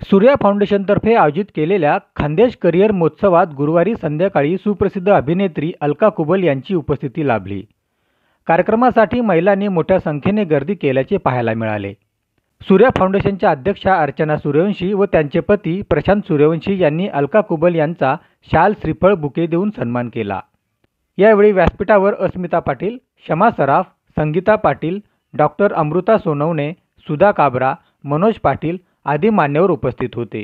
सूर्या फाउंडेशनतर्फे आयोजित केलेल्या खान्देश करिअर महोत्सवात गुरुवारी संध्याकाळी सुप्रसिद्ध अभिनेत्री अलका कुबल यांची उपस्थिती लाभली। कार्यक्रमासाठी महिलांनी मोठ्या संख्येने गर्दी केल्याचे पाहायला मिळाले। सूर्या फाउंडेशनच्या अध्यक्षा अर्चना सूर्यवंशी व त्यांचे पती प्रशांत सूर्यवंशी यांनी अलका कुबल यांचा शाल श्रीफळ बुके देऊन सन्मान केला। यावेळी व्यासपीठावर अस्मिता पाटील, शमा सराफ, संगीता पाटील, डॉक्टर अमृता सोनवणे, सुधा काबरा, मनोज पाटील आदी मान्यवर उपस्थित होते।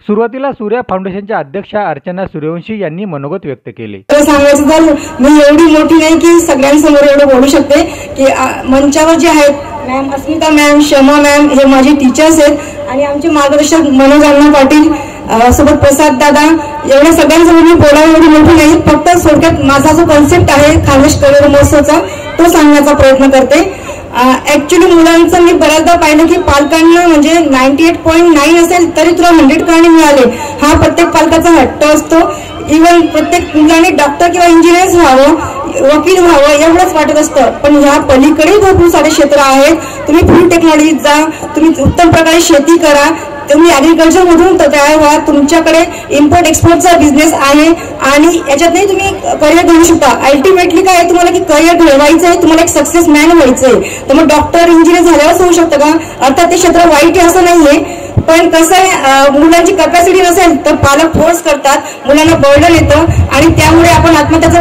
सुरुवातीला सूर्या फाउंडेशनच्या अध्यक्षा अर्चना सूर्यवंशी यांनी मनोगत व्यक्त केले। सांगायचं तर मी एवढी मोठी नाही की सगळ्यांसमोर एवढं बोलू शकते की मंचावर जे आहेत मॅम अस्मिता मॅम, शमा मॅम हे माझे टीचर्स आहेत आणि आमचे मार्गदर्शक मनोज अण्णा पाटील सोबत प्रसाद दादा, एवढ्या सगळ्यांसमोर मी बोलायला एवढी मोठी नाही। फक्त थोडक्यात माझा जो कॉन्सेप्ट आहे खान्देश करिअर महोत्सवाचा तो सांगण्याचा प्रयत्न करते। ऍक्च्युली मुलांचं मी बऱ्याचदा पाहिलं की पालकांना म्हणजे 98.9 असेल तरी तुला 100 का मिळाले हा प्रत्येक पालकाचा हट्ट असतो। इव्हन प्रत्येक मुलाने डॉक्टर किंवा इंजिनियर व्हावं, वकील व्हावं एवढंच वाटत असतं, पण ह्या पलीकडे भरपूर सारे क्षेत्र आहेत। तुम्ही फूड टेक्नॉलॉजीत जा, तुम्ही उत्तम प्रकारे शेती करा, तुम्ही ऍग्रिकल्चर मधून तयार व्हा, तुमच्याकडे इम्पोर्ट एक्सपोर्टचा बिझनेस आहे आणि याच्यातही तुम्ही करिअर घडवू शकता। अल्टिमेटली काय आहे तुम्हाला की करिअर घडवायचं आहे, तुम्हाला एक सक्सेस मॅन व्हायचंय, तर मग डॉक्टर इंजिनियर झाल्यावरच होऊ शकतं का? अर्थात ते क्षेत्र वाईट आहे असं नाहीये, पण कसं आहे मुलांची कॅपॅसिटी नसेल तर पालक फोर्स करतात, मुलांना बर्डन येतं आणि त्यामुळे आपण आत्महत्याचा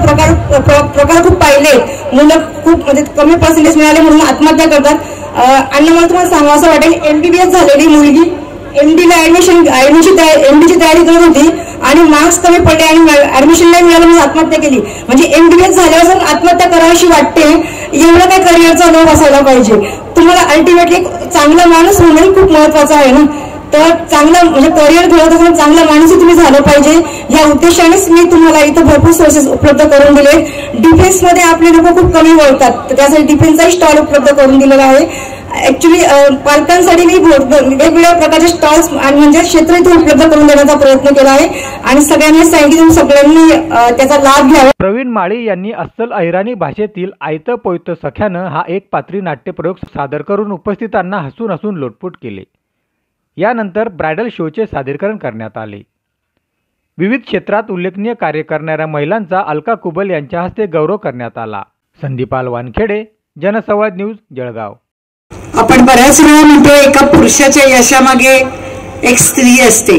प्रकार खूप पाहिले। मुलं खूप म्हणजे कमी पर्सेंटेज मिळाले म्हणून आत्महत्या करतात। आणि मला तुम्हाला सांगा असं वाटेल, MBBS झालेली मुलगी MDला MDची तयारी करत होती आणि मार्क्स कमी पडले आणि ऍडमिशन नाही मिळालं म्हणून आत्महत्या केली। म्हणजे MBBS झाल्यावर जर आत्महत्या करावीशी वाटते, एवढं काय करिअरचा लोभ असायला पाहिजे। तुम्हाला अल्टिमेटली चांगला माणूस होणं खूप महत्वाचं आहे ना, तर चांगलं म्हणजे करिअर घडवत असताना चांगला माणूसही तुम्ही झालं पाहिजे। या उद्देशानेच मी तुम्हाला इथं भरपूर सोर्सेस उपलब्ध करून दिले। डिफेन्समध्ये आपले लोक खूप कमी वळतात, तर त्यासाठी डिफेन्सचाही स्टॉल उपलब्ध करून दिलेला आहे। ऍक्च्युली पालकांसाठी मी वेगवेगळ्या प्रकारचे स्टॉल्स आणि म्हणजे क्षेत्र इथे उपलब्ध करून देण्याचा प्रयत्न केला आहे आणि सगळ्यांनी सांगितलं सगळ्यांनी त्याचा लाभ घ्यावा। प्रवीण माळी यांनी अस्सल अहिराणी भाषेतील आयतं पोयतं सख्यानं हा एक पात्री नाट्यप्रयोग सादर करून उपस्थितांना हसून हसून लोटपोट केले। यानंतर ब्रायडल शोचे सादरीकरण करण्यात आले। विविध क्षेत्रात उल्लेखनीय कार्य करणाऱ्या महिलांचा अलका कुबल यांच्या हस्ते गौरव करण्यात आला। संदीपाल वानखेडे, जनसंवाद न्यूज, जळगाव। आपण बऱ्याच वेळा म्हणतो एका पुरुषाच्या यशामागे एक स्त्री असते,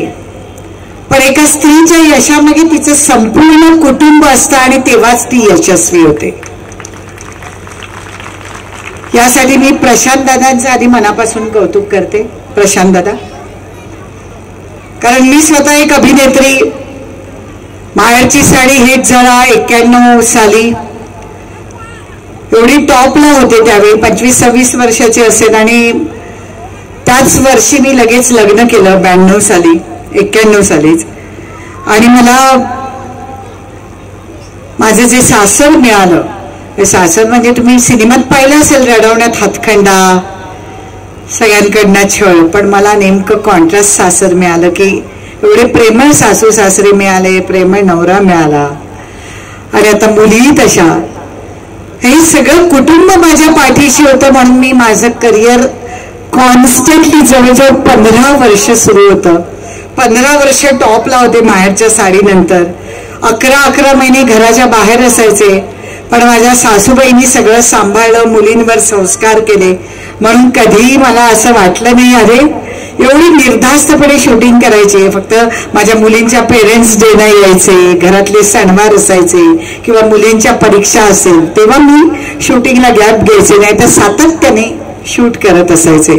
पण एका स्त्रीच्या यशामागे तिचं संपूर्ण कुटुंब असतं आणि तेव्हाच ती यशस्वी होते। यासाठी मी प्रशांत दादांचं आधी मनापासून कौतुक करते। प्रशांत दादा, कारण मी स्वतः एक अभिनेत्री, माहेरची साडी हिट झाला 91 साली, एवढी टॉपला होते त्यावेळी, 25-26 वर्षाचे असेल आणि त्याच वर्षी मी लगेच लग्न केलं 92 साली, 91 सालीच। आणि मला माझं जे सासर मिळालं, हे सासर म्हणजे तुम्ही सिनेमात पाहिलं असेल, रडवण्यात हातखंडा, सगळ्यांकडनं छळ, पण मला नेमकं कॉन्ट्रास्ट सासर मिळालं की एवढे प्रेमळ सासू सासरे मिळाले, प्रेमळ नवरा मिळाला आणि आता मुलीही तशा। हे सगळं कुटुंब माझ्या पाठीशी होतं म्हणून मी माझं करिअर कॉन्स्टंटली जवळजवळ 15 वर्ष सुरू होतं। 15 वर्ष टॉपला होते माहेरच्या साडीनंतर। 11 महिने घराच्या बाहेर असायचे, पण माझ्या सासूबाईंनी सगळं सांभाळलं, मुलींवर संस्कार केले, म्हणून कधीही मला असं वाटलं नाही अरे एवढी निर्धास्तपणे शूटिंग करायची। फक्त माझ्या मुलींच्या पेरेंट्स डे ला यायचे, घरातले सणवार असायचे किंवा मुलींच्या परीक्षा असेल तेव्हा मी शूटिंगला गॅप घ्यायचे, नाही तर सातत्याने शूट करत असायचे।